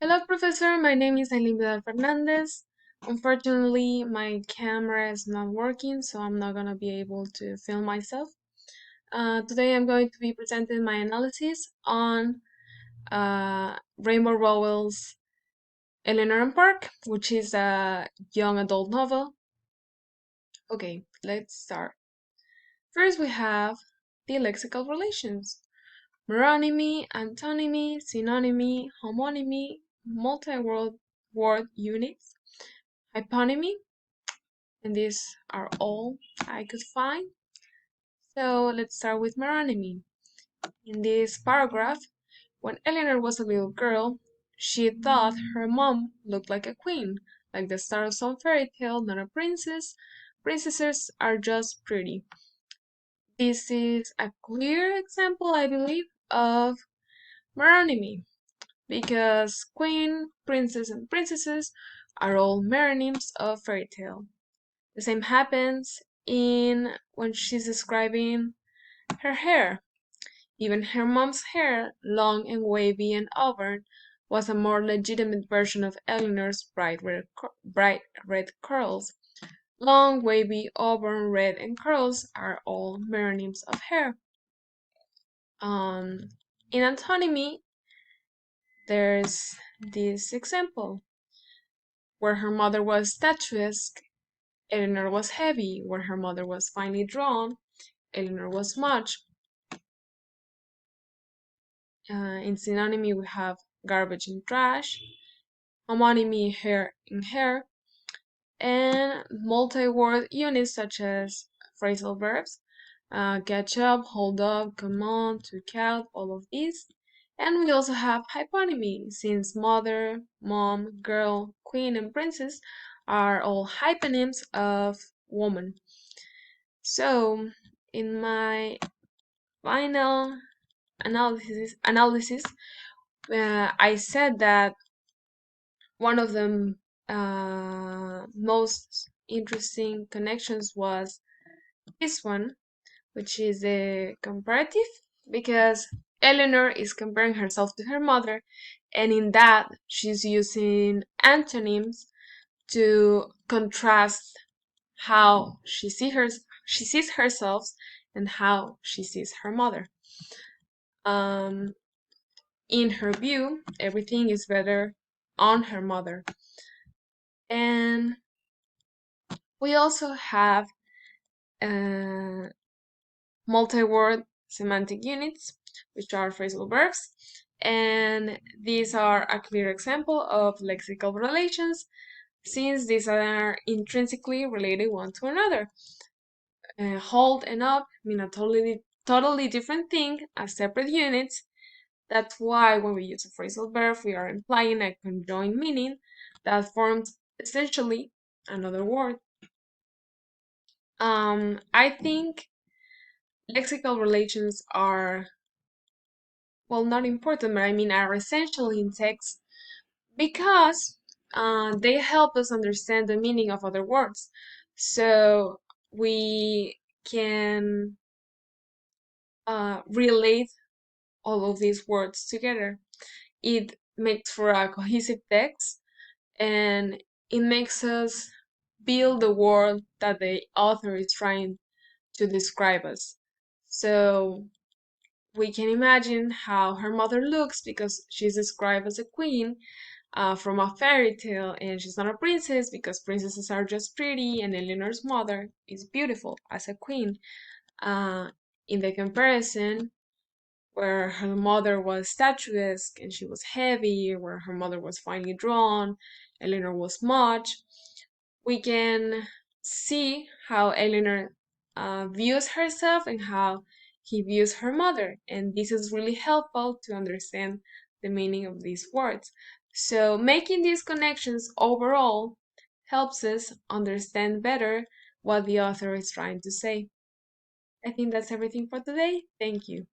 Hello, Professor. My name is Eileen Fernandez. Unfortunately, my camera is not working, so I'm not going to be able to film myself. Today, I'm going to be presenting my analysis on Rainbow Rowell's Eleanor and Park, which is a young adult novel. Okay, let's start. First, we have the lexical relations. Meronymy, antonymy, synonymy, homonymy, multi-word units, hyponymy, and these are all I could find. So let's start with meronymy. In this paragraph, when Eleanor was a little girl, she thought her mom looked like a queen, like the star of some fairy tale, not a princess. Princesses are just pretty. This is a clear example, I believe, of meronymy, because queen, princess, and princesses are all meronyms of fairy tale. The same happens in when she's describing her hair. Even her mom's hair, long and wavy and auburn, was a more legitimate version of Eleanor's bright red curls. Long, wavy, auburn, red, and curls are all meronyms of hair. In antonymy, there's this example where her mother was statuesque, Eleanor was heavy; where her mother was finely drawn, Eleanor was much. In synonymy, we have garbage and trash, homonymy, hair and hair, and multi-word units such as phrasal verbs, catch up, hold up, come on, to count, all of these. And we also have hyponymy, since mother, mom, girl, queen, and princess are all hyponyms of woman. So, in my final analysis, I said that one of the most interesting connections was this one, which is the comparative, because Eleanor is comparing herself to her mother, and in that she's using antonyms to contrast how she sees herself and how she sees her mother. Um, in her view, everything is better on her mother. And we also have uh, multi-word semantic units, which are phrasal verbs, and these are a clear example of lexical relations, since these are intrinsically related one to another. Hold and up mean a totally different thing as separate units. That's why when we use a phrasal verb, we are implying a conjoined meaning that forms essentially another word. I think lexical relations are, well, not important, but I mean are essential in text because they help us understand the meaning of other words. So we can relate all of these words together. It makes for a cohesive text, and it makes us build the world that the author is trying to describe us. So we can imagine how her mother looks because she's described as a queen from a fairy tale, and she's not a princess because princesses are just pretty, and Eleanor's mother is beautiful as a queen. Uh, in the comparison, where her mother was statuesque and she was heavy, where her mother was finely drawn, Eleanor was much, we can see how Eleanor views herself and how he views her mother. And this is really helpful to understand the meaning of these words. So, making these connections overall helps us understand better what the author is trying to say. I think that's everything for today. Thank you.